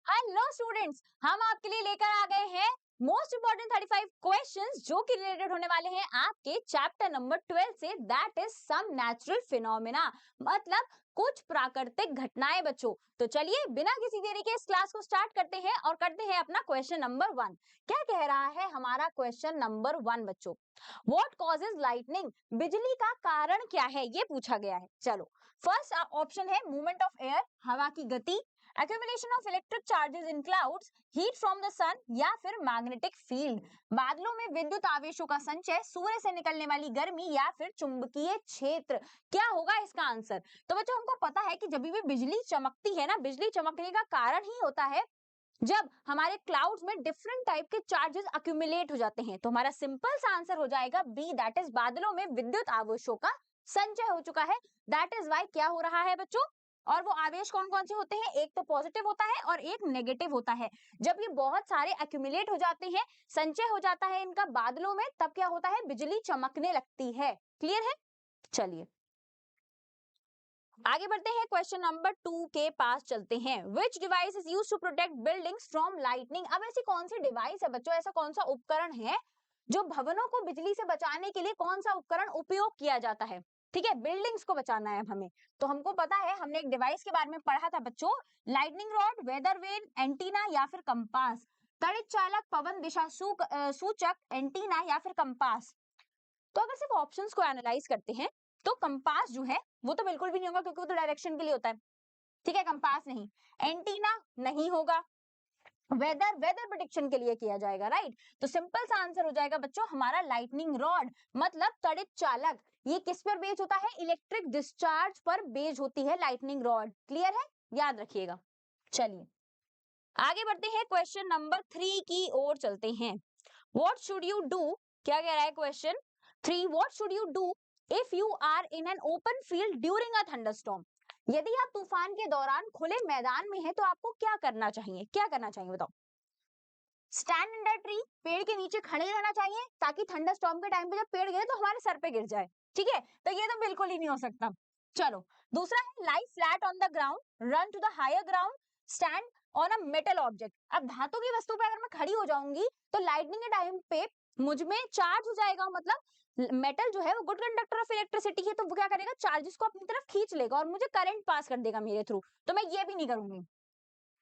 Hello students, हम आपके लिए लेकर आ गए हैं मोस्ट इंपोर्टेंट 35 क्वेश्चंस जो कि रिलेटेड होने वाले हैं आपके चैप्टर नंबर 12 से, that is some natural phenomena, मतलब कुछ प्राकृतिक घटनाएं बच्चों। तो चलिए बिना किसी देरी के इस क्लास को स्टार्ट करते हैं और करते हैं अपना क्वेश्चन नंबर 1। क्या कह रहा है हमारा क्वेश्चन नंबर 1 बच्चों? What causes lightning? बिजली का कारण क्या है, ये पूछा गया है। चलो, फर्स्ट ऑप्शन है मूवमेंट ऑफ एयर, हवा की गति, accumulation of electric charges in clouds, heat from the sun, या फिर मैग्नेटिक फील्ड, बादलों में विद्युत आवेशों का संचय, सूर्य से निकलने वाली गर्मी, या फिर चुंबकीय क्षेत्र। क्या होगा इसका आंसर? तो बच्चों हमको पता है कि जब भी बिजली चमकती है ना, बिजली चमकने का कारण ही होता है जब हमारे क्लाउड्स में डिफरेंट टाइप के चार्जेस अक्यूमुलेट हो जाते हैं। तो हमारा सिंपल सा आंसर हो जाएगा बी, दैट इज बादलों में विद्युत आवेशों का संचय हो चुका है। दैट इज वाई क्या हो रहा है बच्चों? और वो आवेश कौन कौन से होते हैं? एक तो पॉजिटिव होता है और एक नेगेटिव होता है। जब ये बहुत सारे अक्यूमुलेट हो जाते हैं, संचय हो जाता है इनका बादलों में, तब क्या होता है? बिजली चमकने लगती है। क्लियर है? चलिए आगे बढ़ते हैं, क्वेश्चन नंबर 2 के पास चलते हैं। Which device is used to protect buildings from lightning? अब ऐसी कौन सी डिवाइस है बच्चों, ऐसा कौन सा उपकरण है जो भवनों को बिजली से बचाने के लिए कौन सा उपकरण उपयोग किया जाता है? ठीक है, बिल्डिंग्स को बचाना है अब हमें। तो हमको पता है, हमने एक डिवाइस के बारे में पढ़ा था बच्चों, lightning rod, weather vane, antenna, या फिर कंपास। तड़ित चालक, पवन दिशा सूचक, एंटीना, या फिर कंपास। तो अगर सिर्फ ऑप्शंस को एनालाइज करते हैं तो कंपास जो है वो तो बिल्कुल भी नहीं होगा, क्योंकि वो तो डायरेक्शन के लिए होता है। ठीक है, कंपास नहीं। एंटीना नहीं होगा। वेदर वेदर प्रेडिक्शन के लिए किया जाएगा, राइट? तो सिंपल सा आंसर हो जाएगा बच्चों हमारा लाइटनिंग रॉड, मतलब तड़ित चालक। ये किस पर बेस होता है? इलेक्ट्रिक डिस्चार्ज पर बेस होती है लाइटनिंग रॉड। क्लियर है? याद रखिएगा। चलिए आगे बढ़ते हैं, क्वेश्चन नंबर 3 की ओर चलते हैं। What should you do? क्या कह रहा है question 3? What should you do if you are in an open field during a thunderstorm? यदि आप तूफान के दौरान खुले मैदान में हैं तो आपको क्या करना चाहिए? क्या करना चाहिए बताओ? स्टैंड अंडर ट्री, पेड़ के नीचे खड़े रहना चाहिए ताकि थंडर स्टॉर्म के टाइम पे जब पेड़ गिरे तो हमारे सर पे गिर जाए। ठीक है, तो ये तो बिल्कुल ही नहीं हो सकता। चलो, दूसरा है lie flat on the ground, run to the higher ground, stand on a metal object. अब धातु की वस्तु पे अगर मैं खड़ी हो जाऊंगी तो लाइटनिंग के टाइम पे मुझ में चार्ज हो जाएगा, मतलब मेटल जो है वो गुड कंडक्टर ऑफ इलेक्ट्रिसिटी है, तो वो क्या करेगा? चार्जेस को अपनी तरफ खींच लेगा और मुझे करंट पास कर देगा मेरे थ्रू। तो मैं ये भी नहीं करूंगी।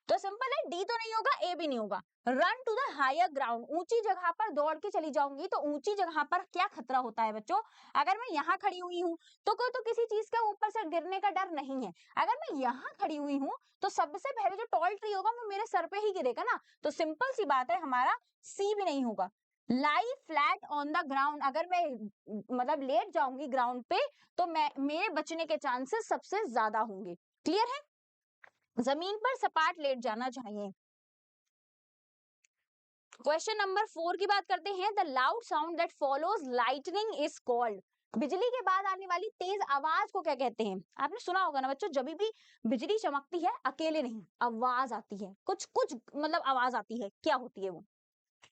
तो सिंपल है, डी तो नहीं होगा, ए भी नहीं होगा। Run to the higher ground, ऊंची जगह पर दौड़ के चली जाऊंगी। तो ऊंची जगह पर क्या खतरा होता है बच्चों? अगर मैं यहाँ खड़ी हुई हूँ तो कोई तो किसी चीज का ऊपर से गिरने का डर नहीं है। अगर मैं यहाँ खड़ी हुई हूँ तो सबसे पहले जो टॉल ट्री होगा वो मेरे सर पे ही गिरेगा ना। तो सिंपल सी बात है, हमारा सी भी नहीं होगा। लाई फ्लैट ऑन द ग्राउंड, अगर मैं मतलब लेट जाऊंगी ग्राउंड पे तो मैं मेरे बचने के चांसेस सबसे ज्यादा होंगे। क्लियर है? जमीन पर सपाट लेट जाना चाहिए। क्वेश्चन नंबर 4 की बात करते हैं। The loud sound that follows lightning is called? बिजली के बाद आने वाली तेज आवाज को क्या कहते हैं? आपने सुना होगा ना बच्चों, जब भी बिजली चमकती है अकेले नहीं, आवाज आती है, कुछ कुछ मतलब आवाज आती है, क्या होती है वो?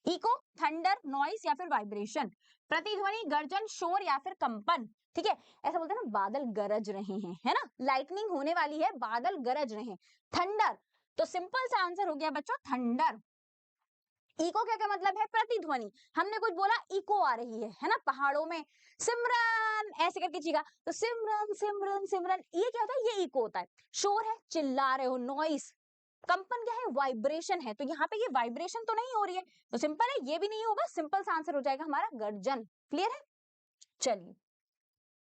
इको, थंडर, नॉइस, या फिर वाइब्रेशन। प्रतिध्वनि, गर्जन, शोर, या फिर कंपन। ठीक है, ऐसा बोलते हैं ना, बादल गरज रहे हैं, है ना? लाइटनिंग होने वाली है, बादल गरज रहे हैं। थंडर, तो सिंपल सा आंसर हो गया बच्चों थंडर। इको क्या क्या मतलब है? प्रतिध्वनि। हमने कुछ बोला, इको आ रही है ना? पहाड़ों में सिमरन ऐसे करके चीखा तो सिमरन सिमरन सिमरन, ये क्या होता है? ये इको होता है। शोर है, चिल्ला रहे हो, नॉइस। कंपन क्या है? वाइब्रेशन है। तो यहाँ पे ये वाइब्रेशन तो नहीं हो रही है, तो सिंपल है, ये भी नहीं होगा। सिंपल सा आंसर हो जाएगा हमारा गर्जन। क्लियर है? चलिए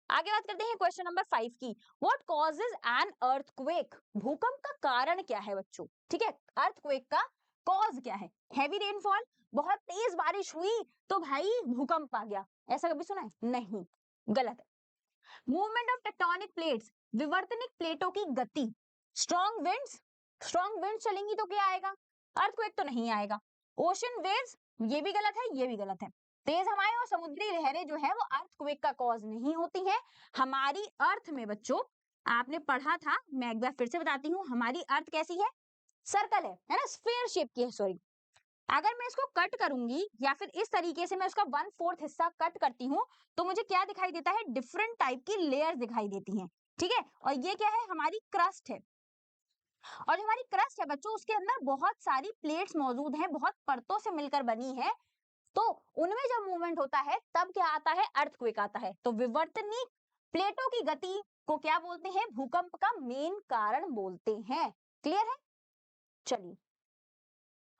आगे बात करते हैं क्वेश्चन नंबर 5 की। What causes an earthquake? भूकंप का कारण क्या है बच्चों? ठीक है, अर्थक्वेक का कॉज क्या है? हैवी रेनफॉल, बहुत तेज बारिश हुई तो भाई भूकंप आ गया, ऐसा कभी सुना है? नहीं, गलत है। मूवमेंट ऑफ टेक्टोनिक प्लेट्स, विवर्तनिक प्लेटों की गति। स्ट्रॉन्ग विंड्स, स्ट्रॉन्ग विंड चलेंगी तो क्या आएगा? अर्थक्वेक तो नहीं आएगा। ओशन वेव्स, ये भी गलत है, ये भी गलत है। तेज हवाएं और समुद्री लहरें जो है वो अर्थक्वेक का कॉज नहीं होती हैं। हमारी अर्थ में बच्चों, आपने पढ़ा था, मैं एक बार फिर से बताती हूँ, हमारी अर्थ कैसी है? सर्कल है ना? स्फीयर शेप की है, सॉरी। अगर मैं इसको कट करूंगी या फिर इस तरीके से मैं उसका 1/4 हिस्सा कट करती हूँ तो मुझे क्या दिखाई देता है? डिफरेंट टाइप की लेयर्स दिखाई देती हैं। ठीक है, और ये क्या है? हमारी क्रस्ट है। और जो हमारी क्रस्ट है बच्चों, उसके अंदर बहुत सारी प्लेट्स मौजूद हैं, बहुत परतों से मिलकर बनी है, तो उनमें जब मूवमेंट होता है तब क्या आता है, अर्थक्वेक आता है। तो विवर्तनिक प्लेटों की गति को क्या बोलते हैं, भूकंप का मेन कारण बोलते हैं। क्लियर है? चलिए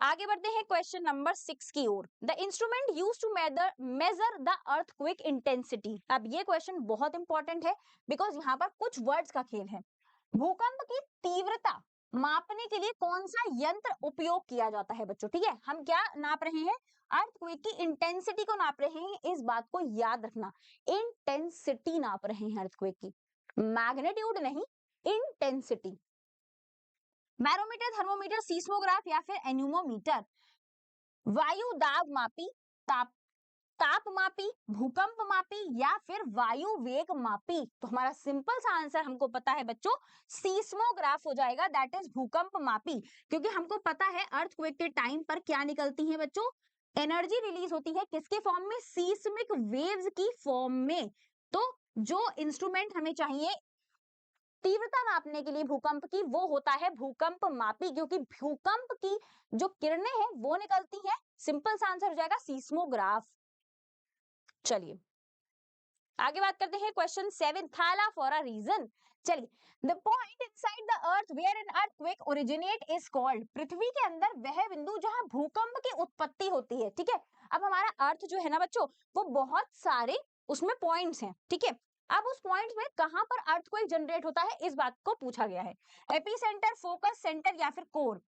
आगे बढ़ते हैं क्वेश्चन नंबर 6 की ओर। The instrument use to measure the earthquake intensity. अब ये क्वेश्चन बहुत इंपॉर्टेंट है बिकॉज यहाँ पर कुछ वर्ड्स का खेल है। भूकंप की तीव्रता मापने के लिए कौन सा यंत्र उपयोग किया जाता है बच्चों? ठीक है, हम क्या नाप रहे हैं, अर्थक्वेक की इंटेंसिटी को नाप रहे हैं। इस बात को याद रखना, इंटेंसिटी नाप रहे हैं अर्थक्वेक की, मैग्नीट्यूड नहीं, इंटेंसिटी। बैरोमीटर, थर्मोमीटर, सीस्मोग्राफ या फिर एन्यूमोमीटर। वायु दाब मापी, ताप मापी, भूकंप मापी या फिर वायु वेग मापी। तो हमारा सिंपल सा आंसर हमको पता है बच्चों, सीस्मोग्राफ हो जाएगा, दैट इज भूकंप मापी। क्योंकि हमको पता है अर्थक्वेक के टाइम पर क्या निकलती है बच्चों, एनर्जी रिलीज होती है किसके फॉर्म में, सीस्मिक वेव्स की फॉर्म में। तो जो इंस्ट्रूमेंट हमें चाहिए तीव्रता मापने के लिए भूकंप की, वो होता है भूकंप मापी, क्योंकि भूकंप की जो किरणें हैं वो निकलती हैं। सिंपल सा आंसर हो जाएगा सीस्मोग्राफ। चलिए आगे बात करते हैं question 7, Thala for a reason. चलिए, the point inside the earth where an earthquake originate is called. पृथ्वी के अंदर वह बिंदु जहां भूकंप की उत्पत्ति होती है। ठीक है, अब हमारा अर्थ जो है ना बच्चों, वो बहुत सारे उसमें पॉइंट्स हैं। ठीक है, अब उस पॉइंट में कहां पर अर्थक्वेक जनरेट होता है, इस बात को पूछा गया है। एपिसेंटर, फोकस, सेंटर या फिर कोर,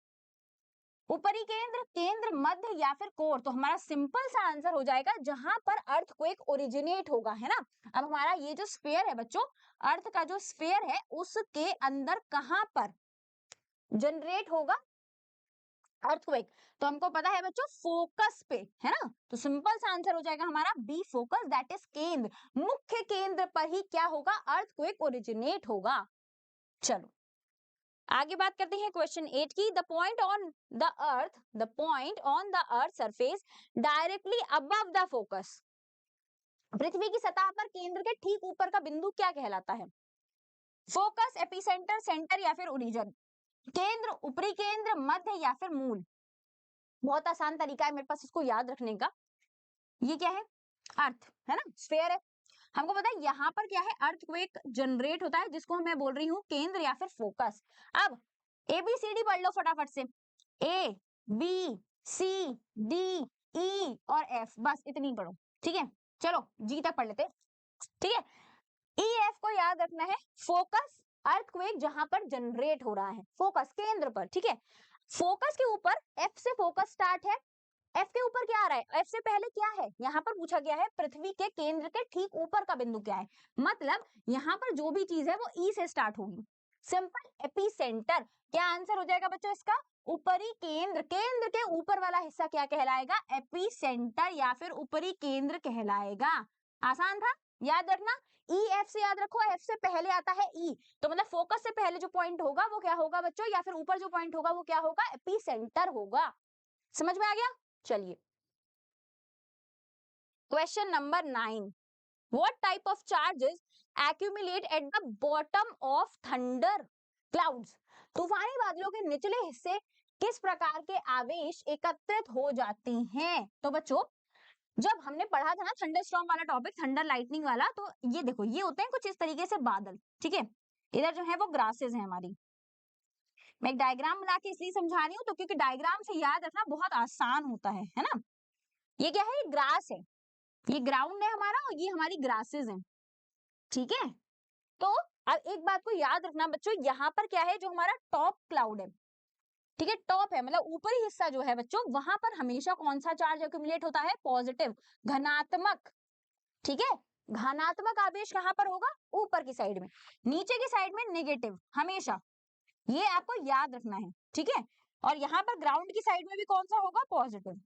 ऊपरी केंद्र, केंद्र, मध्य या फिर कोर। तो हमारा सिंपल सा आंसर हो जाएगा जहां पर अर्थक्वेक ओरिजिनेट होगा, है ना। अब हमारा ये जो स्फीयर है बच्चों, अर्थ का जो स्फीयर है उसके अंदर कहां पर जनरेट होगा अर्थक्वेक, तो हमको पता है बच्चों फोकस पे, है ना। तो सिंपल सा आंसर हो जाएगा हमारा बी, फोकस, दैट इज केंद्र। मुख्य केंद्र पर ही क्या होगा, अर्थक्वेक ओरिजिनेट होगा। चलो आगे बात करते हैं क्वेश्चन 8 की। The point on the earth surface directly above the focus. पृथ्वी की सतह पर केंद्र के ठीक ऊपर का बिंदु क्या कहलाता है, फोकस, एपिसेंटर, सेंटर या फिर ओरिजिन। केंद्र, ऊपरी केंद्र, मध्य या फिर मूल। बहुत आसान तरीका है मेरे पास इसको याद रखने का। ये क्या है, अर्थ है ना, स्फीयर है। हमको पता है यहाँ पर क्या है, अर्थक्वेक जनरेट होता है, जिसको मैं बोल रही हूँ केंद्र या फिर फोकस। अब ABCD पढ़ लो फटाफट से, A B C D E और F, बस इतनी पढ़ो। ठीक है, चलो G तक पढ़ लेते। ठीक है, EF को याद रखना है, फोकस अर्थक्वेक जहां पर जनरेट हो रहा है, फोकस केंद्र पर। ठीक है, फोकस के ऊपर F से फोकस स्टार्ट है, F के ऊपर क्या आ रहा है, F से पहले क्या है, यहाँ पर पूछा गया है पृथ्वी के केंद्र के ठीक ऊपर का बिंदु क्या है, मतलब यहाँ पर जो भी चीज है वो E से स्टार्ट होगी। Simple, epicentre. क्या आंसर हो जाएगा बच्चों इसका, ऊपरी केंद्र। केंद्र के ऊपर वाला हिस्सा क्या कहलाएगा, एपिसेंटर या फिर ऊपरी केंद्र कहलाएगा। आसान था, याद रखना। EF से याद रखो, F से पहले आता है E, तो मतलब फोकस से पहले जो पॉइंट होगा वो क्या होगा बच्चों, या फिर ऊपर जो पॉइंट होगा वो क्या होगा, एपिसेंटर होगा। समझ में आ गया? चलिए question number 9, what type of charges accumulate at the bottom of thunder clouds। तूफानी बादलों के निचले हिस्से किस प्रकार के आवेश एकत्रित हो जाते हैं। तो बच्चों जब हमने पढ़ा था ना थंडर स्टॉर्म वाला टॉपिक, थंडर लाइटनिंग वाला, तो ये देखो ये होते हैं कुछ इस तरीके से बादल। ठीक है, इधर जो है वो ग्रासेस है हमारी। मैं एक डायग्राम बना के इसलिए समझा रही हूँ तो क्योंकि डायग्राम से याद रखना बहुत आसान होता है ना। ये क्या है, ये ग्रास है, ये ग्राउंड है हमारा और ये हमारी ग्रासेस हैं। ठीक है, तो अब एक बात को याद रखना बच्चों, यहाँ पर क्या है, जो हमारा टॉप क्लाउड है, ठीक है, टॉप है मतलब ऊपरी हिस्सा जो है बच्चों, वहां पर हमेशा कौन सा चार्ज एक्यूमुलेट होता है, पॉजिटिव, धनात्मक। ठीक है, धनात्मक आवेश कहां पर होगा, ऊपर की साइड में, नीचे की साइड में नेगेटिव हमेशा, ये आपको याद रखना है। ठीक है, और यहाँ पर ग्राउंड की साइड में भी कौन सा होगा, पॉजिटिव।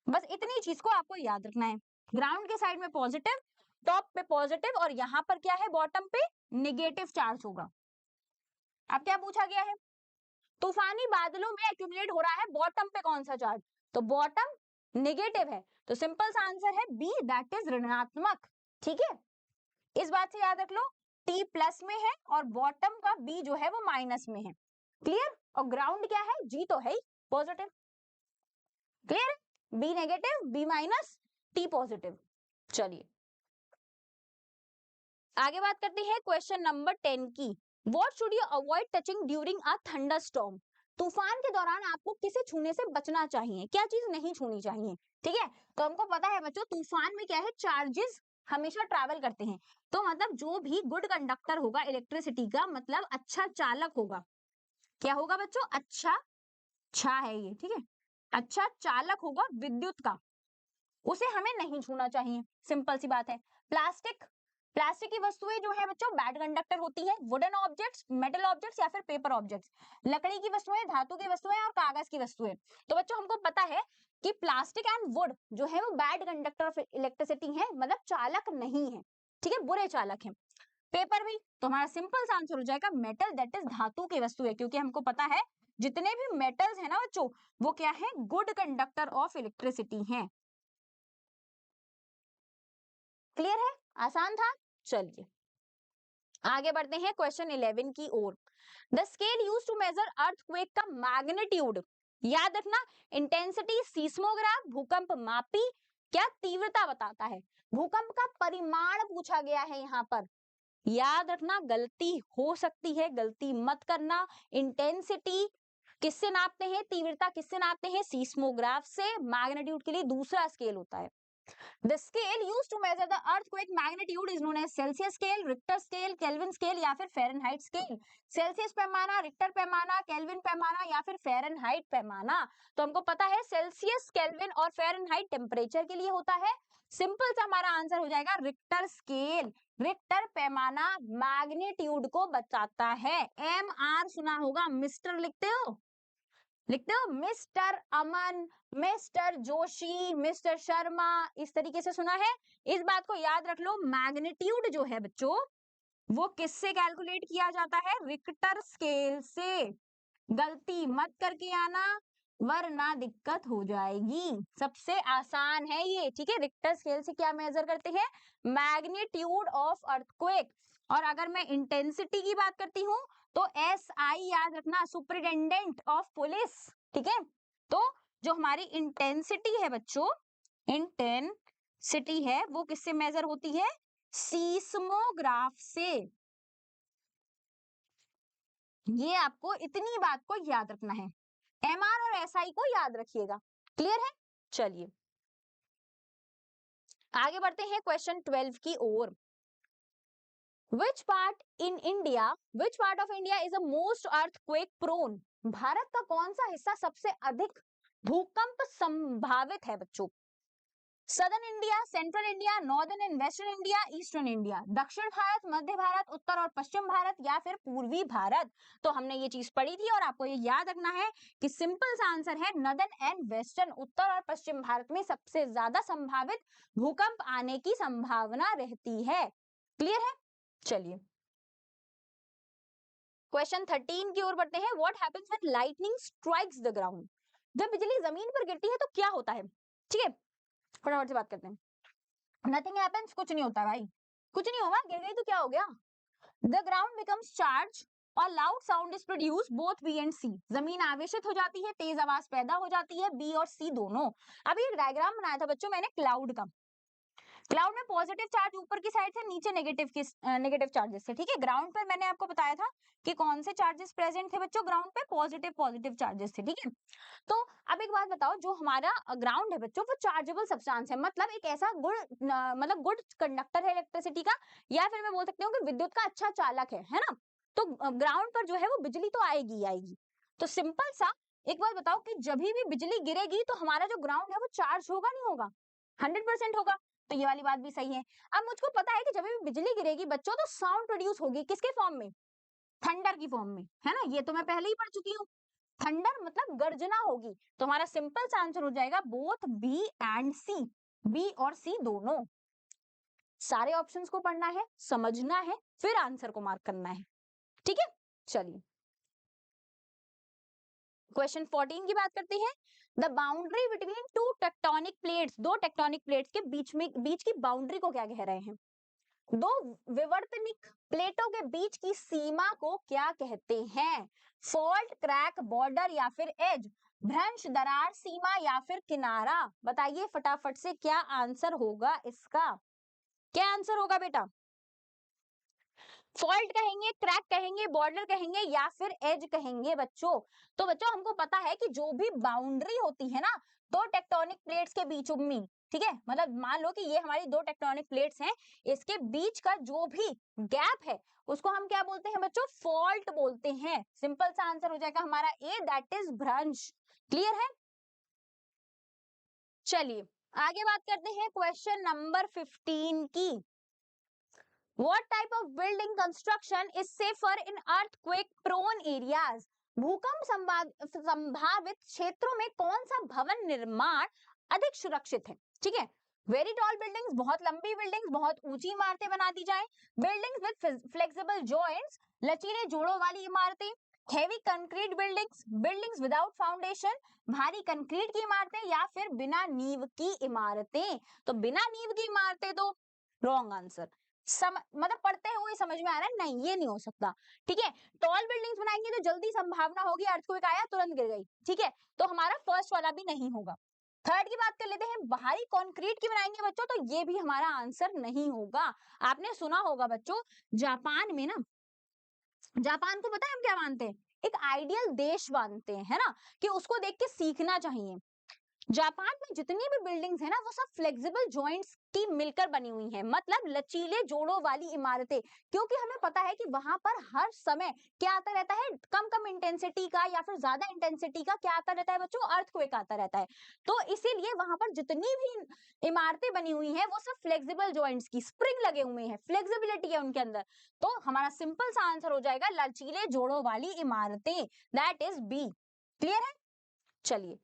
बस इतनी चीज को आपको याद रखना है, ग्राउंड के साइड में पॉजिटिव, टॉप पे पॉजिटिव, और यहाँ पर क्या है, बॉटम पे नेगेटिव चार्ज होगा। अब क्या पूछा गया है, तूफानी बादलों में एक्यूमुलेट हो रहा है बॉटम पे कौन सा चार्ज, तो बॉटम नेगेटिव है, तो सिंपल सा आंसर है बी, दैट इज ऋणात्मक। ठीक है, इस बात से याद रख लो, T प्लस में है और बॉटम का B जो है वो माइनस में है, क्लियर? और ग्राउंड क्या है, G तो है ही पॉजिटिव, क्लियर है? B negative, B minus, T positive. चलिए आगे बात करते हैं क्वेश्चन नंबर 10 की। What should you avoid touching during a thunderstorm? तूफान के दौरान आपको किसे छूने से बचना चाहिए, क्या चीज नहीं छूनी चाहिए? ठीक है, तो हमको पता है बच्चों तूफान में क्या है, चार्जेस हमेशा ट्रैवल करते हैं, तो मतलब जो भी गुड कंडक्टर होगा इलेक्ट्रिसिटी का, मतलब अच्छा चालक होगा, क्या होगा बच्चों, अच्छा है ये, ठीक है, अच्छा चालक होगा विद्युत का, उसे हमें नहीं छूना चाहिए, सिंपल सी बात है। प्लास्टिक की वस्तुएं जो है बच्चों बैड कंडक्टर होती है, वुडन ऑब्जेक्ट्स, मेटल ऑब्जेक्ट्स या फिर पेपर ऑब्जेक्ट्स, लकड़ी की वस्तुएं, धातु की वस्तुएं और कागज की वस्तुएं। तो बच्चों हमको पता है कि प्लास्टिक एंड वुड जो है वो बैड कंडक्टर ऑफ इलेक्ट्रिसिटी है, मतलब चालक नहीं है, ठीक है, बुरे चालक है। पेपर भी, तो हमारा सिंपल सा आंसर हो जाएगा मेटल, दैट इज धातु की वस्तु है, क्योंकि हमको पता है जितने भी मेटल्स है ना बच्चों वो क्या है, गुड कंडक्टर ऑफ इलेक्ट्रिसिटी है। क्लियर है, आसान था। चलिए आगे बढ़ते हैं क्वेश्चन 11 की ओर। The scale used to measure earthquake का मैग्नीट्यूड, याद रखना, इंटेंसिटी सीस्मोग्राफ, भूकंप मापी, क्या तीव्रता बताता है, भूकंप का परिमाण पूछा गया है यहाँ पर, याद रखना गलती हो सकती है, गलती मत करना। इंटेंसिटी किससे नापते हैं, तीव्रता किससे नापते हैं, सीस्मोग्राफ से, मैग्नीट्यूड के लिए दूसरा स्केल होता है। The scale used to measure the earthquake magnitude is known as Celsius scale, Richter scale, Kelvin scale या फिर Fahrenheit scale। सेल्सियस पैमाना, रिक्टर पैमाना, केल्विन पैमाना या फिर फ़ारेनहाइट पैमाना। तो हमको पता है सेल्सियस, केल्विन और फ़ारेनहाइट टेम्परेचर के लिए होता है। सिंपल सा हमारा आंसर हो जाएगा रिक्टर स्केल। रिक्टर पैमाना मैग्नीट्यूड को बताता है। MR सुना होगा, मिस्टर लिखते हो मिस्टर अमन, मिस्टर जोशी, मिस्टर शर्मा, इस तरीके से सुना है। इस बात को याद रख लो, मैग्नीट्यूड जो है बच्चों वो किससे कैलकुलेट किया जाता है, रिक्टर स्केल से। गलती मत करके आना वरना दिक्कत हो जाएगी, सबसे आसान है ये, ठीक है। रिक्टर स्केल से क्या मेजर करते हैं, मैग्नीट्यूड ऑफ अर्थक्वेक। और अगर मैं इंटेंसिटी की बात करती हूँ तो SI याद रखना, सुपरिटेंडेंट ऑफ पुलिस, ठीक है। तो जो हमारी इंटेंसिटी है बच्चों, इंटेंसिटी है वो किससे मेजर होती है, सीस्मोग्राफ से। ये आपको इतनी बात को याद रखना है, MR और SI को याद रखिएगा, क्लियर है। चलिए आगे बढ़ते हैं क्वेश्चन 12 की ओर। Which part of India is the most earthquake prone? Bharat का कौन सा हिस्सा सबसे अधिक भूकंप संभावित है बच्चों? Southern India, central India, northern and western India, eastern India, दक्षिण भारत, मध्य भारत, उत्तर और पश्चिम भारत या फिर पूर्वी भारत। तो हमने ये चीज पढ़ी थी और आपको ये याद रखना है कि सिंपल सा आंसर है नॉर्दर्न एंड वेस्टर्न, उत्तर और पश्चिम भारत में सबसे ज्यादा संभावित भूकंप आने की संभावना रहती है। क्लियर है। चलिए क्वेश्चन 13 की ओर बढ़ते हैं। What happens when lightning strikes the ground? जब बिजली जमीन पर गिरती है तो क्या होता है, ठीक है, फटाफट से बात करते हैं। नथिंग हैपेंस, कुछ नहीं होता भाई, कुछ नहीं होगा, गिर गई तो क्या हो गया। द ग्राउंड बिकम्स चार्ज और loud sound is produce both B and C, जमीन आवेशित हो जाती है, तेज आवाज पैदा हो जाती है, बी और सी दोनों। अभी एक डायग्राम बनाया था बच्चों मैंने क्लाउड का, क्लाउड में पॉजिटिव चार्ज ऊपर की साइड से, नीचे नेगेटिव चार्जेस थे, ठीक है। ग्राउंड पर मैंने आपको बताया था कि कौन से चार्जेस प्रेजेंट थे बच्चों, ग्राउंड पे पॉजिटिव चार्जेस थे, ठीक है। तो अब एक बात बताओ, जो हमारा ग्राउंड है बच्चों वो चार्जेबल सब्सटेंस है, मतलब एक ऐसा गुड कंडक्टर है इलेक्ट्रिसिटी का, या फिर मैं बोल सकती हूँ कि विद्युत का अच्छा चालक है ना। तो ग्राउंड पर जो है वो बिजली तो आएगी आएगी। तो सिंपल सा एक बात बताओ कि जब भी बिजली गिरेगी तो हमारा जो ग्राउंड है वो चार्ज होगा नहीं होगा, 100% होगा। तो ये वाली बात भी सही है। अब मुझको पता है कि जब भी बिजली गिरेगी बच्चों तो साउंड प्रोड्यूस होगी, किसके फॉर्म में, थंडर की फॉर्म में, है ना, ये तो मैं पहले ही पढ़ चुकी हूँ। थंडर मतलब गर्जना होगी। तो हमारा सिंपल सा आंसर हो जाएगा both B and C, B और सी दोनों। सारे ऑप्शंस को पढ़ना है, समझना है, फिर आंसर को मार्क करना है, ठीक है। चलिए क्वेश्चन 14 की बात करते हैं। The boundary between two tectonic plates, दो टेक्टोनिक प्लेट्स के बीच की बाउंड्री को क्या कह रहे हैं, दो विवर्तनिक प्लेटों के बीच की सीमा को क्या कहते हैं? फॉल्ट, क्रैक, बॉर्डर या फिर एज, भ्रंश, दरार, सीमा या फिर किनारा? बताइए फटाफट से क्या आंसर होगा इसका। क्या आंसर होगा बेटा? फॉल्ट कहेंगे, क्रैक कहेंगे, बॉर्डर कहेंगे या फिर एज कहेंगे बच्चों? तो बच्चों हमको पता है कि जो भी बाउंड्री होती है ना दो टेक्टोनिक प्लेट्स के बीच में, ठीक है, मतलब मान लो कि ये हमारी दो टेक्टोनिक प्लेट्स हैं, इसके बीच का जो भी गैप है उसको हम क्या बोलते हैं बच्चों? फॉल्ट बोलते हैं। सिंपल सा आंसर हो जाएगा हमारा ए, दैट इज भ्रंश। क्लियर है? चलिए आगे बात करते हैं क्वेश्चन नंबर 15 की। What type of building construction is safer in earthquake prone areas? भूकंप संभावित क्षेत्रों में कौन सा भवन निर्माण अधिक सुरक्षित है? ठीक है, वेरी टॉल बिल्डिंग्स, बहुत लंबी बिल्डिंग्स, बहुत ऊंची इमारतें बना दी जाए, बिल्डिंग्स विद फ्लेक्सिबल जॉइंट्स, लचीले जोड़ों वाली इमारतें, heavy concrete buildings, buildings without foundation, भारी कंक्रीट की इमारतें या फिर बिना नींव की इमारतें? तो बिना नींव की इमारतें तो रॉन्ग आंसर। मतलब पढ़ते हुए समझ में आ रहा है नहीं, ये नहीं हो सकता। ठीक है, टॉल बिल्डिंग्स बनाएंगे तो जल्दी संभावना होगी अर्थक्वेक आया तुरंत गिर गई। ठीक है, तो हमारा फर्स्ट वाला भी नहीं होगा। थर्ड की बात कर लेते हैं, बाहरी कंक्रीट की बनाएंगे बच्चों तो ये भी हमारा आंसर नहीं होगा। आपने सुना होगा बच्चों, जापान में ना, जापान को पता है हम क्या मानते हैं? एक आइडियल देश मानते हैं, है ना, कि उसको देख के सीखना चाहिए। जापान में जितनी भी बिल्डिंग्स है ना वो सब फ्लेक्सिबल जॉइंट्स की मिलकर बनी हुई हैं, मतलब लचीले जोड़ों वाली इमारतें, क्योंकि हमें पता है कि वहां पर हर समय क्या आता रहता है? कम कम इंटेंसिटी का या फिर ज्यादा इंटेंसिटी का क्या आता रहता है बच्चों? अर्थक्वेक आता रहता है। तो इसीलिए वहां पर जितनी भी इमारतें बनी हुई हैं वो सब फ्लेक्सिबल जॉइंट्स की, स्प्रिंग लगे हुए हैं, फ्लेक्सिबिलिटी है उनके अंदर। तो हमारा सिंपल सा आंसर हो जाएगा लचीले जोड़ों वाली इमारतें, दैट इज बी। क्लियर है? चलिए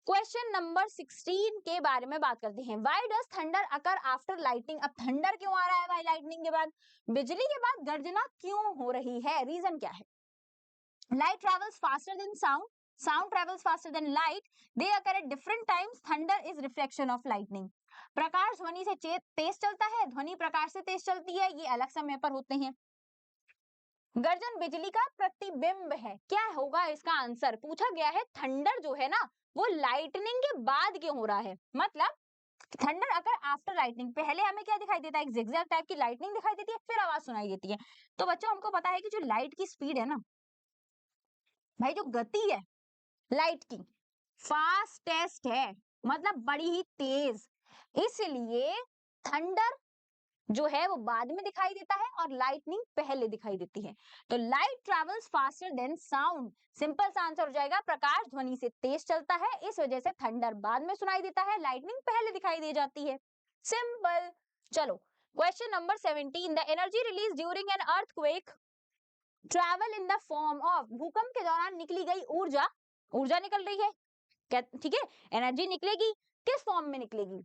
क्वेश्चन नंबर 16 के बारे में बात करते हैं। Why does thunder occur after lightning? अब थंडर क्यों आ रहा है भाई लाइटनिंग के बाद? बिजली के बाद गर्जना क्यों हो रही है? रीजन क्या है? Light travels faster than sound, sound travels faster than light, they occur at different times, thunder is reflection of lightning. प्रकाश ध्वनि से तेज चलता है, ध्वनि प्रकाश से तेज चलती है, ये अलग समय पर होते हैं। गर्जन बिजली का प्रतिबिंब है। क्या होगा इसका आंसर? पूछा गया है थंडर जो है ना वो लाइटनिंग के बाद क्यों हो रहा है, मतलब थंडर अगर आफ्टर लाइटनिंग, पहले हमें क्या दिखाई देता है? एक जिगजैग टाइप की लाइटनिंग दिखाई देती है, फिर आवाज सुनाई देती है। तो बच्चों हमको पता है कि जो लाइट की स्पीड है ना भाई, जो गति है लाइट की फास्टेस्ट है, मतलब बड़ी ही तेज, इसलिए थंडर जो है वो बाद में दिखाई देता है और लाइटनिंग पहले दिखाई देती है। तो light travels faster than sound, simple सा आंसर हो जाएगा प्रकाश ध्वनि से तेज चलता है, इस वजह से थंडर बाद में सुनाई देता है, लाइटनिंग पहले दिखाई दे जाती है। सिंपल। चलो question number 17, the energy release during an earthquake travel in the form of, भूकंप के दौरान निकली गई ऊर्जा, ऊर्जा निकल रही है, ठीक है, एनर्जी निकलेगी, किस फॉर्म में निकलेगी?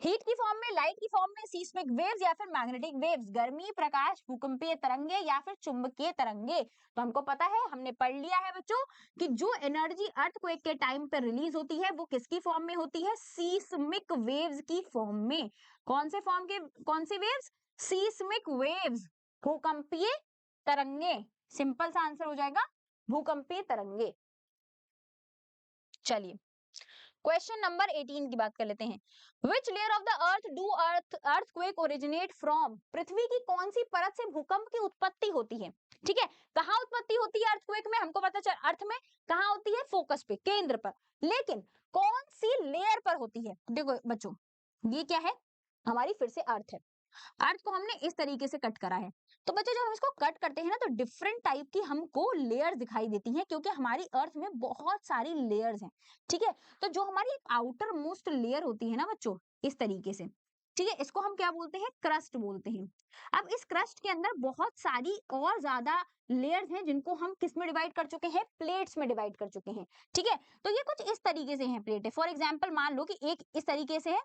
हीट की फॉर्म में, लाइट की फॉर्म में, सीस्मिक वेव्स या फिर मैग्नेटिक वेव्स, गर्मी, प्रकाश, भूकंपीय तरंगे या फिर चुंबकीय तरंगे? तो हमको पता है, हमने पढ़ लिया है बच्चों कि जो एनर्जी अर्थक्वेक के टाइम पर रिलीज होती है वो किसकी फॉर्म में होती है? सीस्मिक वेव्स की फॉर्म में। कौन से फॉर्म के, कौन सी वेव्स? सीस्मिक वेव्स, भूकंपीय तरंगे। सिंपल सा आंसर हो जाएगा भूकंपीय तरंगे। चलिए क्वेश्चन नंबर 18 की बात कर लेते हैं। Which layer of the earth do earthquake originate from? पृथ्वी की कौन सी परत से भूकंप की उत्पत्ति होती है? ठीक है, कहाँ उत्पत्ति होती है अर्थक्वेक में? हमको पता चल अर्थ में कहाँ होती है? फोकस पे, केंद्र पर, लेकिन कौन सी लेयर पर होती है? देखो बच्चों ये क्या है? हमारी फिर से अर्थ है, अर्थ को हमने इस तरीके से कट करा है। तो बच्चों जब हम इसको कट करते हैं ना तो डिफरेंट टाइप की हमको लेयर्स दिखाई देती हैं, क्योंकि हमारी अर्थ में बहुत सारी लेयर्स हैं। ठीक है, तो जो हमारी आउटर मोस्ट लेयर होती है ना बच्चों इस तरीके से, ठीक है, इसको हम क्या बोलते हैं? क्रस्ट बोलते हैं। अब इस क्रस्ट के अंदर बहुत सारी और ज्यादा लेयर्स हैं जिनको हम किस में डिवाइड कर चुके हैं? प्लेट्स में डिवाइड कर चुके हैं। ठीक है, तो ये कुछ इस तरीके से है प्लेट है। फॉर एग्जाम्पल मान लो कि एक इस तरीके से है,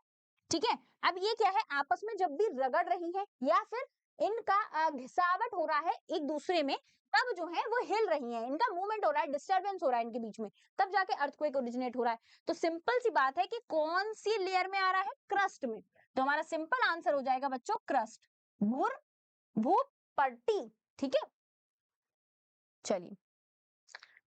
ठीक है, अब ये क्या है? आपस में जब भी रगड़ रही है या फिर इनका घिसावट हो रहा है एक दूसरे में, तब जो है वो हिल रही हैं, इनका मूवमेंट हो रहा है, डिस्टरबेंस हो रहा है इनके बीच में, तब जाके अर्थक्वेक ओरिजिनेट हो रहा है। तो सिंपल सी बात है कि कौन सी लेयर में आ रहा है, क्रस्ट में। तो हमारा सिंपल आंसर हो जाएगा बच्चों क्रस्ट, भूर भूपट्टी। ठीक है, चलिए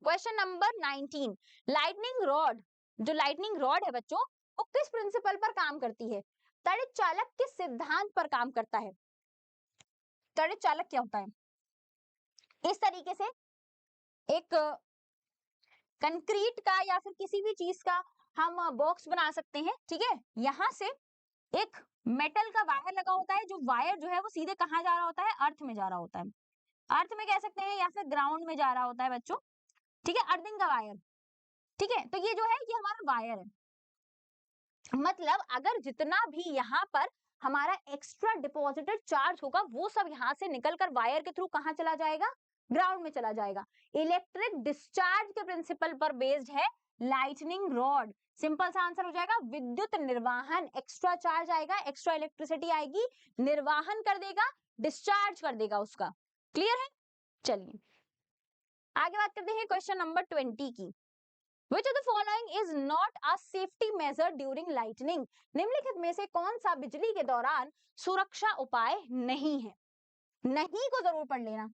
क्वेश्चन नंबर 19, लाइटनिंग रॉड, जो लाइटनिंग रॉड है बच्चों, वो किस प्रिंसिपल पर काम करती है, तड़ित चालक किस सिद्धांत पर काम करता है। तड़ित चालक क्या होता है, इस तरीके से एक कंक्रीट का या फिर किसी भी चीज का हम बॉक्स बना सकते हैं। ठीक है, यहाँ से एक मेटल का वायर लगा होता है, जो वायर जो है वो सीधे कहाँ जा रहा होता है, अर्थ में जा रहा होता है, अर्थ में कह सकते हैं या फिर ग्राउंड में जा रहा होता है बच्चों। ठीक है, अर्थिंग का वायर। ठीक है, तो ये जो है ये हमारा वायर है, मतलब अगर जितना भी यहाँ पर हमारा एक्स्ट्रा डिपॉजिटेड चार्ज होगा वो सब यहाँ से निकलकर वायर के थ्रू कहाँ चला जाएगा, ग्राउंड में चला जाएगा। इलेक्ट्रिक डिस्चार्ज के प्रिंसिपल पर बेस्ड है लाइटनिंग रॉड। सिंपल सा आंसर हो जाएगा विद्युत निर्वाहन। एक्स्ट्रा चार्ज आएगा, एक्स्ट्रा इलेक्ट्रिसिटी आएगी, निर्वाहन कर देगा, डिस्चार्ज कर देगा उसका। क्लियर है, चलिए आगे बात करते हैं क्वेश्चन नंबर 20 की। Which of the following is not a safety measure during lightning? निम्नलिखित में से कौन सा बिजली के दौरान सुरक्षा उपाय नहीं है, नहीं को जरूर पढ़ लेना।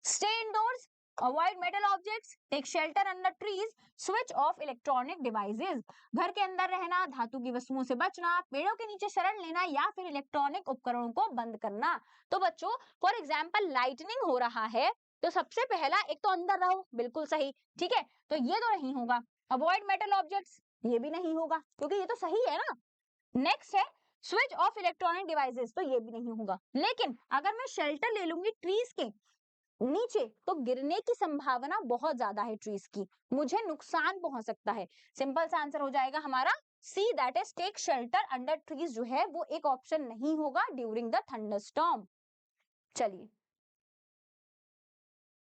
Stay indoors, avoid metal objects, take shelter under trees, switch off electronic devices. घर के अंदर रहना, धातु की वस्तुओं से बचना, पेड़ों के नीचे शरण लेना या फिर इलेक्ट्रॉनिक उपकरणों को बंद करना। तो बच्चों फॉर एग्जाम्पल लाइटनिंग हो रहा है तो सबसे पहला एक तो अंदर रहो, बिल्कुल सही। ठीक है, तो ये तो नहीं होगा। अवॉइड मेटल ऑब्जेक्ट्स, ये भी नहीं होगा क्योंकि ये तो सही है ना। नेक्स्ट है स्विच ऑफ इलेक्ट्रॉनिक डिवाइसेस, तो ये भी नहीं होगा। लेकिन अगर मैं शेल्टर ले लूंगी ट्रीज के नीचे तो गिरने की संभावना बहुत ज्यादा है, ट्रीज की मुझे नुकसान पहुंच सकता है। सिंपल सा आंसर हो जाएगा हमारा C, that is take shelter under trees, जो है वो एक ऑप्शन नहीं होगा ड्यूरिंग द थंडरस्टॉर्म। चलिए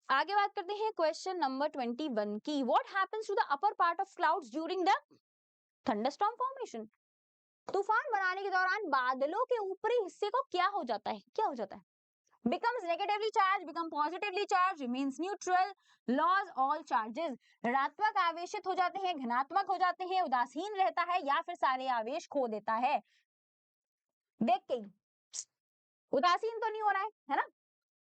आगे बात करते हैं क्वेश्चन नंबर 21 की। What happens to the upper part of clouds during the thunderstorm formation? तूफान बनाने के दौरान बादलों के ऊपरी हिस्से को क्या हो जाता है, क्या हो जाता है? becomes negatively charged, become positively charged, remains neutral, lose all charges। ऋणात्मक आवेशित हो जाते हैं, धनात्मक हो जाते हैं, उदासीन रहता है या फिर सारे आवेश खो देता है। देख के उदासीन तो नहीं हो रहा है ना,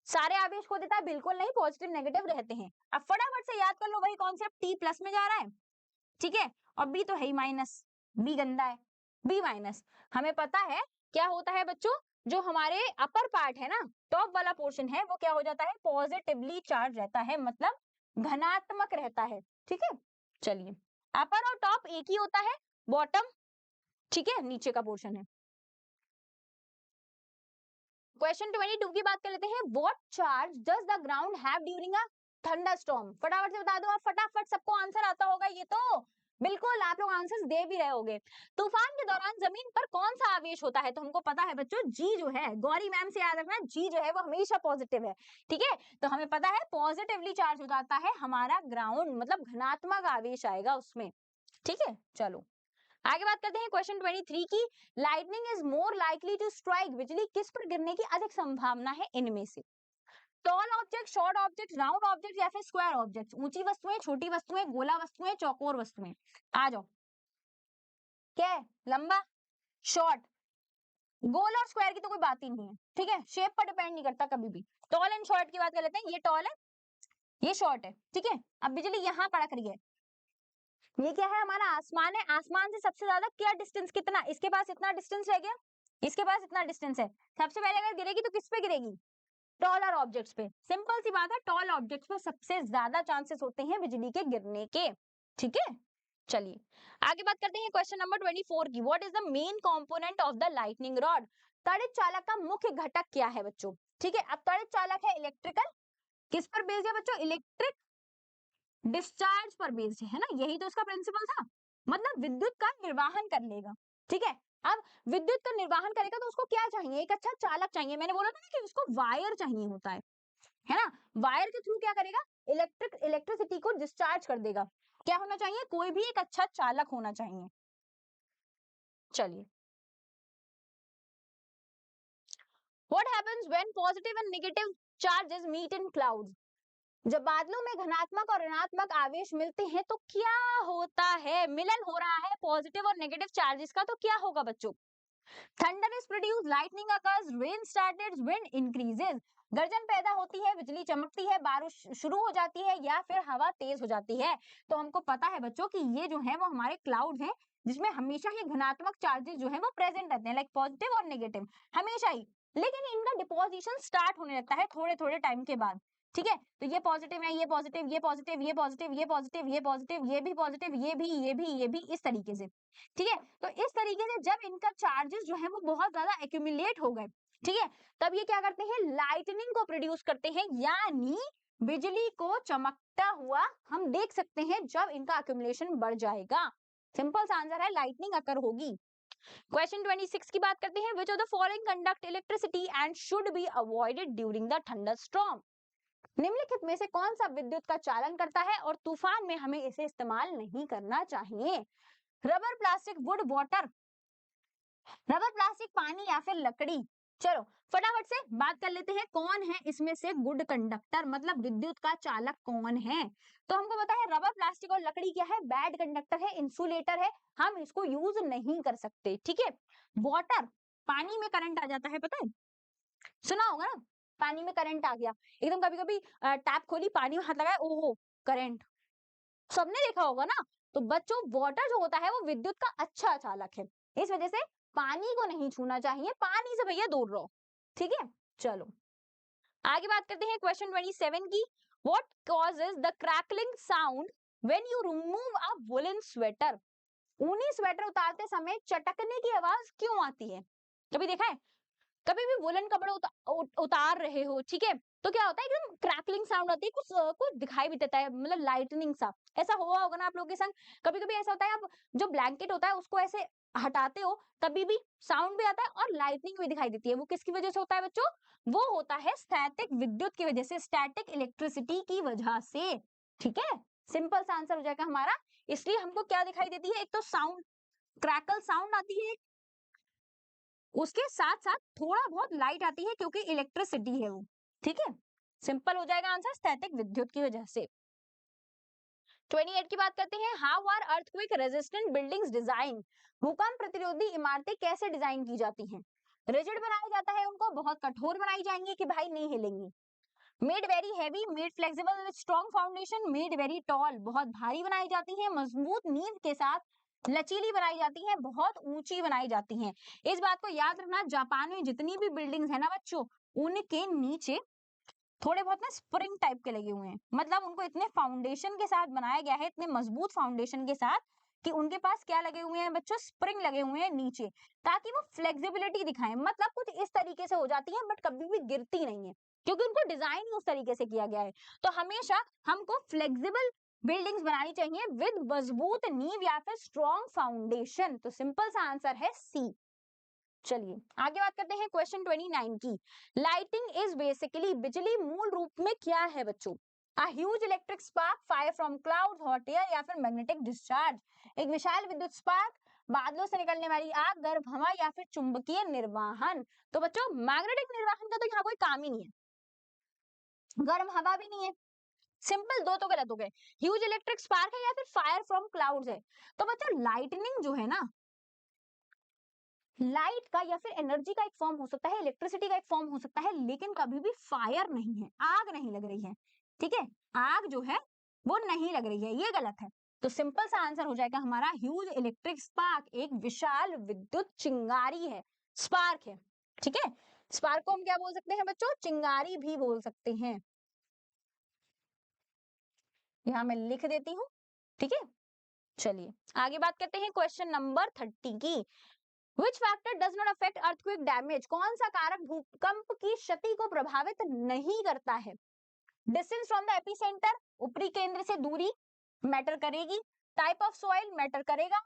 सारे आवेश खो देता है, बिल्कुल नहीं, पॉजिटिव नेगेटिव रहते हैं। अब फटाफट से याद कर लो वही कॉन्सेप्ट, टी प्लस में जा रहा है। ठीक है, और बी तो है ही माइनस, बी गंदा है, बी माइनस। हमें पता है क्या होता है बच्चों, जो हमारे अपर पार्ट है ना, टॉप वाला पोर्शन है, वो क्या हो जाता है, पॉजिटिवली चार्ज रहता है, मतलब धनात्मक रहता है। ठीक है, चलिए अपर और टॉप एक ही होता है, बॉटम ठीक है नीचे का पोर्शन है। क्वेश्चन 22 की बात कर लेते हैं। What charge does the ground have during a thunderstorm? फटाफट से बता दो आप, फटाफट, सबको आंसर आता होगा ये तो, बिल्कुल आप लोग आंसर्स दे भी रहे होगे। तूफान के दौरान जमीन पर कौन सा आवेश होता है? तो हमको पता है बच्चों, जी जो है, गौरी मैम से याद रखना, जी जो है वो हमेशा पॉजिटिव है। ठीक है, तो हमें पता है पॉजिटिवली चार्ज हो जाता है हमारा ग्राउंड, मतलब धनात्मक आवेश आएगा उसमें। ठीक है, चलो आगे बात करते हैं क्वेश्चन 23 की। Lightning is more likely to strike, बिजली किस पर गिरने की अधिक संभावना है इनमें से? Tall object, short object, round object या फिर स्क्वायर ऑब्जेक्ट? ऊंची वस्तुएं, छोटी वस्तुएं, गोला वस्तुएं, चौकोर वस्तुएं? आ जाओ, क्या है, लंबा, शॉर्ट, गोल और स्क्वायर की तो कोई बात ही नहीं है। ठीक है, शेप पर डिपेंड नहीं करता कभी भी। टॉल एंड शॉर्ट की बात कर लेते हैं, ये टॉल है, ये शॉर्ट है। ठीक है, अब बिजली यहाँ कड़क रही है, ये क्या है, हमारा आसमान है, आसमान से सबसे ज्यादा क्या डिस्टेंस, कितना, इसके पास इतना डिस्टेंस रह गया, इसके पास इतना डिस्टेंस है। सबसे पहले अगर गिरेगी तो किस पे गिरेगी, टॉलर ऑब्जेक्ट्स पे। सिंपल सी बात है, टॉल ऑब्जेक्ट्स पे सबसे ज्यादा चांसेस होते हैं बिजली के गिरने के। ठीक है, चलिए आगे बात करते हैं क्वेश्चन नंबर 24 की। What is the main component of the lightning rod? तड़ित चालक का मुख्य घटक क्या है बच्चों? ठीक है, अब तड़ित चालक है इलेक्ट्रिकल, किस पर बेस्ड है बच्चों, इलेक्ट्रिक डिस्चार्ज पर बेस्ड है ना, यही तो उसका प्रिंसिपल था, मतलब विद्युत का निर्वाहन कर लेगा। ठीक है, अब विद्युत का निर्वाहन करेगा तो उसको क्या चाहिए, एक अच्छा चालक चाहिए। मैंने बोला था ना कि उसको वायर चाहिए होता है ना, वायर के थ्रू क्या करेगा, इलेक्ट्रिसिटी को डिस्चार्ज कर देगा। क्या होना चाहिए, कोई भी एक अच्छा चालक होना चाहिए। चलिए what happens when positive and negative charges meet in clouds? जब बादलों में धनात्मक और ऋणात्मक आवेश मिलते हैं तो क्या होता है? मिलन हो रहा है पॉजिटिव और नेगेटिव चार्जेस का, तो क्या होगा बच्चों? Thunder is produce, lightning occurs, rain started, wind increases. गर्जन पैदा होती है, बिजली चमकती है, बारिश शुरू हो जाती है या फिर हवा तेज हो जाती है। तो हमको पता है बच्चों कि ये जो है वो हमारे क्लाउड हैं, जिसमें हमेशा ही धनात्मक चार्जेस जो है वो प्रेजेंट रहते हैं, लाइक पॉजिटिव और नेगेटिव, हमेशा ही। लेकिन इनका डिपोजिशन स्टार्ट होने लगता है थोड़े थोड़े टाइम के बाद। ठीक है, तो ये पॉजिटिव है, ये पॉजिटिव, ये पॉजिटिव, ये पॉजिटिव, ये पॉजिटिव, ये पॉजिटिव, ये भी पॉजिटिव, ये भी, इस तरीके से। ठीक है, तो इस तरीके से जब इनका चार्जेस जो है वो बहुत ज्यादा एक्यूमुलेट हो गए, ठीक है, तब ये क्या करते हैं? लाइटनिंग को प्रोड्यूस करते हैं, यानी बिजली को चमकता हुआ हम देख सकते हैं जब इनका एक्यूमुलेशन बढ़ जाएगा। सिंपल सा आंसर है, लाइटनिंग अकर होगी। क्वेश्चन 26 की बात करते हैं, which of the following conduct electricity and should be avoided during the thunderstorm? निम्नलिखित में से कौन सा विद्युत का चालन करता है और तूफान में हमें इसे इस्तेमाल नहीं करना चाहिए? Rubber, plastic, would, water. Rubber, plastic, पानी या फिर लकड़ी? चलो फटाफट से बात कर लेते हैं, कौन है इसमें से गुड कंडक्टर, मतलब विद्युत का चालक कौन है? तो हमको पता है रबर, प्लास्टिक और लकड़ी क्या है? बैड कंडक्टर है, इंसुलेटर है, हम इसको यूज नहीं कर सकते। ठीक है, वाटर, पानी में करंट आ जाता है, पता है, सुना होगा ना, पानी में करंट आ गया एकदम, कभी कभी टैप खोली, पानी में हाथ लगाया, ओहो करंट, सबने देखा होगा ना। तो बच्चों वाटर जो होता है वो विद्युत का अच्छा चालक है, इस वजह से पानी को नहीं छूना चाहिए, पानी से भैया दूर रहो। ठीक है, चलो आगे बात करते हैं क्वेश्चन 27 की। What causes the crackling sound when you remove a woollen sweater? ऊनी स्वेटर उतारते समय चटकने की आवाज क्यों आती है? कभी देखा है? कभी भी वुलन कपड़े उतार रहे हो, ठीक है, तो क्या होता है, एकदम क्रैकलिंग साउंड आती है, कुछ दिखाई भी देता है, मतलब लाइटनिंग सा। ऐसा हुआ होगा ना आप लोगों के संग, कभी कभी ऐसा होता है, आप जो ब्लैंकेट होता है उसको ऐसे हटाते हो, तभी भी साउंड भी आता है और लाइटनिंग भी दिखाई देती है। वो किसकी वजह से होता है बच्चों? वो होता है स्टैटिक विद्युत की वजह से, स्टैटिक इलेक्ट्रिसिटी की वजह से। ठीक है, सिंपल सा आंसर हो जाएगा हमारा। इसलिए हमको क्या दिखाई देती है? एक तो साउंड, क्रैकल साउंड आती है, उसके साथ साथ थोड़ा बहुत लाइट आती है, क्योंकि इलेक्ट्रिसिटी है वो। ठीक है, सिंपल हो जाएगा आंसर, स्थैतिक विद्युत की वजह से। 28 की बात करते हैं, how are earthquake resistant buildings design? भूकंप प्रतिरोधी इमारतें कैसे डिजाइन की जाती हैं? रिजिड बनाया जाता है उनको, बहुत कठोर बनाई जाएंगी कि भाई नहीं हिलेंगी। Made very heavy, made flexible with strong foundation, made very tall, बहुत भारी बनाई जाती है, मजबूत नींव के साथ, लचीली बनाई जाती है, बहुत ऊंची बनाई जाती हैं। इस बात को याद रखना, जापान में जितनी भी बिल्डिंग्स है ना बच्चों, उनके नीचे थोड़े बहुत ना स्प्रिंग टाइप के लगे हुए हैं, मतलब उनको इतने फाउंडेशन के साथ बनाया गया है, इतने मजबूत फाउंडेशन के साथ, कि उनके पास क्या लगे हुए हैं बच्चों? स्प्रिंग लगे हुए हैं नीचे, ताकि वो फ्लेक्सिबिलिटी दिखाएं, मतलब कुछ इस तरीके से हो जाती है बट कभी भी गिरती नहीं है, क्योंकि उनको डिजाइन ही उस तरीके से किया गया है। तो हमेशा हमको फ्लेक्सिबल बिल्डिंग्स बनानी चाहिए विद मजबूत नींव या फिर स्ट्रॉन्ग फाउंडेशन। तो सिंपल सा आंसर है सी। चलिए आगे बात करते हैं क्वेश्चन 29 की। लाइटिंग इज बेसिकली, बिजली मूल रूप में क्या है बच्चों? A huge electric spark, fire from cloud, hot air या फिर मैग्नेटिक डिस्चार्ज? एक विशाल विद्युत स्पार्क, बादलों से निकलने वाली आग, गर्म हवा या फिर चुंबकीय निर्वाहन? तो बच्चों मैग्नेटिक निर्वाहन का तो यहाँ कोई काम ही नहीं है, गर्म हवा भी नहीं है, सिंपल, दो तो गलत हो गए। ह्यूज इलेक्ट्रिक स्पार्क है या फिर फायर फ्रॉम क्लाउड्स है? तो बच्चों लाइटनिंग जो है ना, लाइट का या फिर एनर्जी का एक फॉर्म हो सकता है, इलेक्ट्रिसिटी का एक फॉर्म हो सकता है, लेकिन कभी भी फायर नहीं है, आग नहीं लग रही है। ठीक है, आग जो है वो नहीं लग रही है, ये गलत है। तो सिंपल सा आंसर हो जाएगा हमारा ह्यूज इलेक्ट्रिक स्पार्क, एक विशाल विद्युत चिंगारी है, स्पार्क है। ठीक है, स्पार्क को हम क्या बोल सकते हैं बच्चों? चिंगारी भी बोल सकते हैं। यहां मैं लिख देती हूँ। ठीक है, चलिए आगे बात करते हैं क्वेश्चन नंबर 30 की। Which factor does not affect earthquake damage? कौन सा कारक भूकंप की क्षति को प्रभावित नहीं करता है? डिस्टेंस फ्रॉम द एपिसेंटर, ऊपरी केंद्र से दूरी मैटर करेगी, टाइप ऑफ सॉइल मैटर करेगा,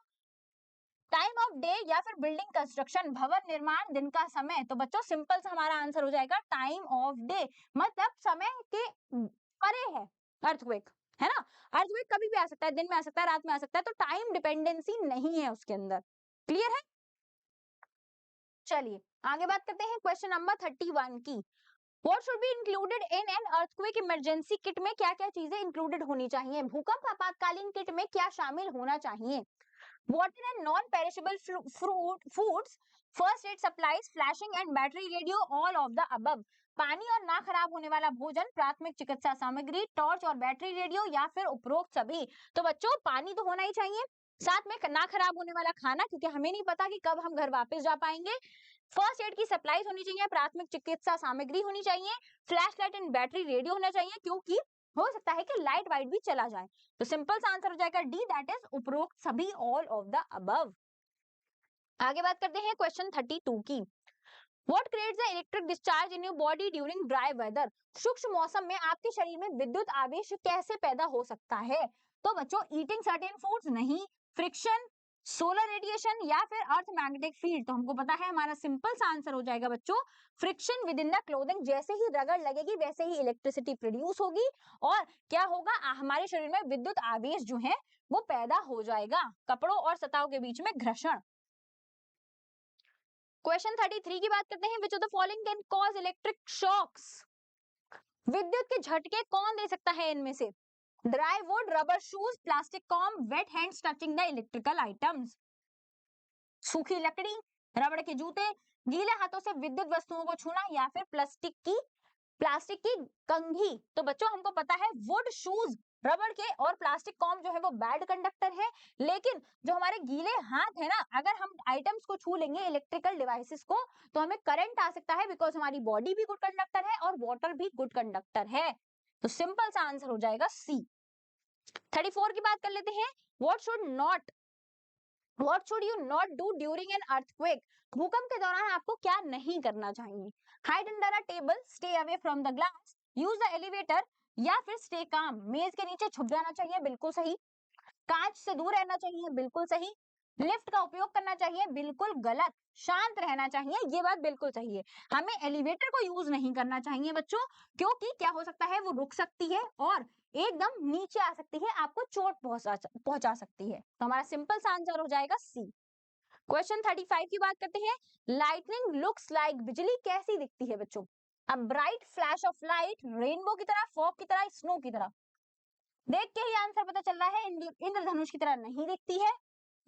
टाइम ऑफ डे या फिर बिल्डिंग कंस्ट्रक्शन, भवन निर्माण, दिन का समय? तो बच्चों सिंपल सा हमारा आंसर हो जाएगा टाइम ऑफ डे, मतलब समय के परे है अर्थक्वेक, है ना। अर्थक्वेक कभी भी आ सकता है, दिन में आ सकता है, रात में आ सकता है, तो टाइम डिपेंडेंसी नहीं है उसके अंदर। क्लियर है? चलिए आगे बात करते हैं क्वेश्चन नंबर 31 की। What should be included in an earthquake emergency kit में क्या क्या चीजें इंक्लूडेड होनी चाहिए? भूकंप आपातकालीन किट में क्या शामिल होना चाहिए? Water and non-perishable foods, first aid supplies, flashing and battery radio, all of the above. पानी और ना खराब होने वाला भोजन, प्राथमिक चिकित्सा सामग्री, टॉर्च और बैटरी रेडियो या फिर उपरोक्त सभी। तो बच्चों पानी तो होना ही चाहिए, साथ में ना खराब होने वाला खाना, क्योंकि हमें नहीं पता कि कब हम घर वापस जा पाएंगे। फर्स्ट एड की सप्लाईज होनी चाहिए, प्राथमिक चिकित्सा सामग्री होनी चाहिए, flash light and battery radio होना चाहिए, क्योंकि हो सकता है कि लाइट वाइट भी चला जाए। तो सिंपल सा आंसर हो जाएगा डी, दैट इज उपरोक्त सभी, ऑल ऑफ द अबव। आगे बात करते हैं क्वेश्चन 32 की। What creates the electric discharge in your body during dry weather? शुष्क मौसम में आपके शरीर में विद्युत आवेश कैसे पैदा हो सकता है? तो बच्चों ईटिंग सर्टेन फूड्स नहीं, फ्रिक्शन, सोलर रेडिएशन या फिर अर्थ मैग्नेटिक फील्ड। तो हमको पता है हमारा सिंपल सा आंसर हो जाएगा बच्चों friction with in the clothing. जैसे ही रगड़ लगेगी वैसे ही इलेक्ट्रिसिटी प्रोड्यूस होगी और क्या होगा, हमारे शरीर में विद्युत आवेश जो है वो पैदा हो जाएगा, कपड़ों और सतहों के बीच में घर्षण। क्वेश्चन 33 की बात करते हैं। Which of the following can cause electric shocks? विद्युत के झटके कौन दे सकता है इनमें से? Dry wood, rubber shoes, plastic comb, wet hands touching the electrical items. सूखी लकड़ी, रबड़ के जूते, गीले हाथों से विद्युत वस्तुओं को छूना या फिर प्लास्टिक की कंघी। तो बच्चों हमको पता है वुड, शूज, रबड़ के और प्लास्टिक कॉम जो है वो बैड कंडक्टर है, लेकिन जो हमारे गीले हाथ है ना, अगर हम आइटम्स को छू लेंगे इलेक्ट्रिकल डिवाइसेस को तो हमें करंट आ सकता है, बिकॉज हमारी बॉडी भी गुड कंडक्टर है और वाटर भी गुड कंडक्टर है। तो सिंपल सा आंसर हो जाएगा सी। 34 की बात कर लेते हैं। What should you not do during an earthquake? भूकंप के दौरान आपको क्या नहीं करना चाहिए? Hide under a table, stay away from the glass, use the elevator या फिर stay calm। मेज के नीचे छुप जाना चाहिए, बिल्कुल सही। कांच से दूर रहना चाहिए, बिल्कुल सही। लिफ्ट का उपयोग करना चाहिए, बिल्कुल गलत। शांत रहना चाहिए, ये बात बिल्कुल सही है। हमें एलिवेटर को यूज नहीं करना चाहिए बच्चों, क्योंकि क्या हो सकता है वो रुक सकती है और एकदम नीचे आ सकती है, आपको चोट पहुंचा सकती है। तो हमारा सिंपल सा आंसर हो जाएगा सी। क्वेश्चन 35 की बात करते हैं। लाइटनिंग लुक्स लाइक, बिजली कैसी दिखती है बच्चों? A bright flash of light, rainbow की तरह, फॉग की तरह, स्नो की तरह। देख के ही आंसर पता चल रहा है, इंद्रधनुष की तरह नहीं दिखती है,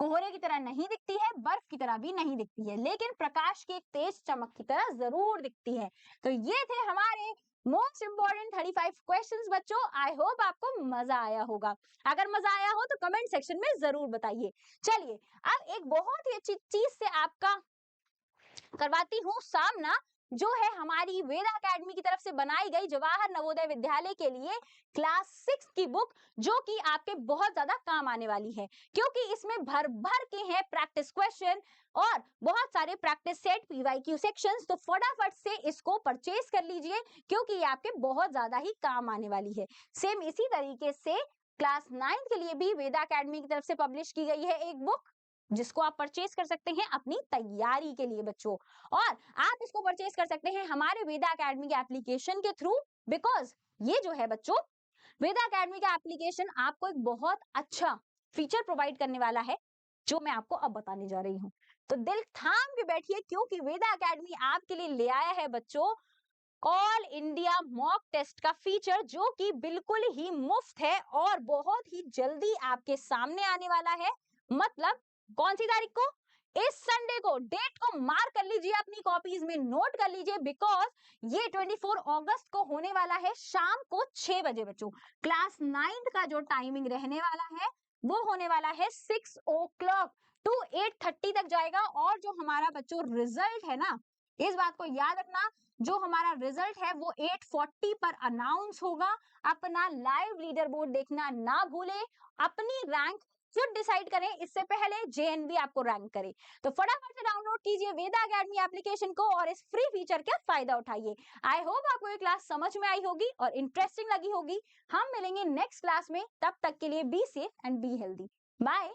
कोहरे की तरह नहीं दिखती है, बर्फ की तरह भी नहीं दिखती है, लेकिन प्रकाश की एक तेज चमक की तरह जरूर दिखती है। तो ये थे हमारे मोस्ट इंपोर्टेंट 35 क्वेश्चंस बच्चों। आई होप आपको मजा आया होगा। अगर मजा आया हो तो कमेंट सेक्शन में जरूर बताइए। चलिए अब एक बहुत ही अच्छी चीज से आपका करवाती हूँ सामना, जो है हमारी वेदा एकेडमी की तरफ से बनाई गई जवाहर नवोदय विद्यालय के लिए क्लास 6 की बुक, जो कि आपके बहुत ज्यादा काम आने वाली है, क्योंकि इसमें भर भर के हैं प्रैक्टिस क्वेश्चन और बहुत सारे प्रैक्टिस सेट, पीवाईक्यू सेक्शंस। तो फटाफट से इसको परचेज कर लीजिए, क्योंकि ये आपके बहुत ज्यादा ही काम आने वाली है। सेम इसी तरीके से क्लास 9 के लिए भी वेदा एकेडमी की तरफ से पब्लिश की गई है एक बुक, जिसको आप परचेज कर सकते हैं अपनी तैयारी के लिए बच्चों। और आप इसको परचेज कर सकते हैं हमारे वेदा एकेडमी के एप्लीकेशन के थ्रू, बिकॉज ये जो है बच्चों वेदा एकेडमी का एप्लीकेशन आपको एक बहुत अच्छा फीचर प्रोवाइड करने वाला है, जो मैं आपको अब बताने जा रही हूँ। तो दिल थाम के बैठिए, क्योंकि वेदा एकेडमी आपके लिए ले आया है बच्चों ऑल इंडिया मॉक टेस्ट का फीचर, जो कि बिल्कुल ही मुफ्त है और बहुत ही जल्दी आपके सामने आने वाला है। मतलब कौन सी तारीख को? इस संडे को। डेट को मार्क कर लीजिए, अपनी कॉपीज में नोट कर लीजिए, बिकॉज ये 24 अगस्त को होने वाला है शाम को 6 बजे बच्चों। क्लास 9 का जो टाइमिंग रहने वाला है वो होने वाला है 6 o'clock टू 8:30 तक जाएगा। और जो हमारा बच्चों रिजल्ट है ना, इस बात को याद रखना, जो हमारा रिजल्ट है वो 8:40 पर अनाउंस होगा। अपना लाइव लीडर बोर्ड देखना ना भूले, अपनी रैंक खुद डिसाइड करें, इससे पहले जेएनबी आपको रैंक करे। तो फटाफट से डाउनलोड कीजिए वेदा एकेडमी एप्लीकेशन को और इस फ्री फीचर का फायदा उठाइए। आई होप आपको ये क्लास समझ में आई होगी और इंटरेस्टिंग लगी होगी। हम मिलेंगे नेक्स्ट क्लास में, तब तक के लिए be safe and be healthy. Bye.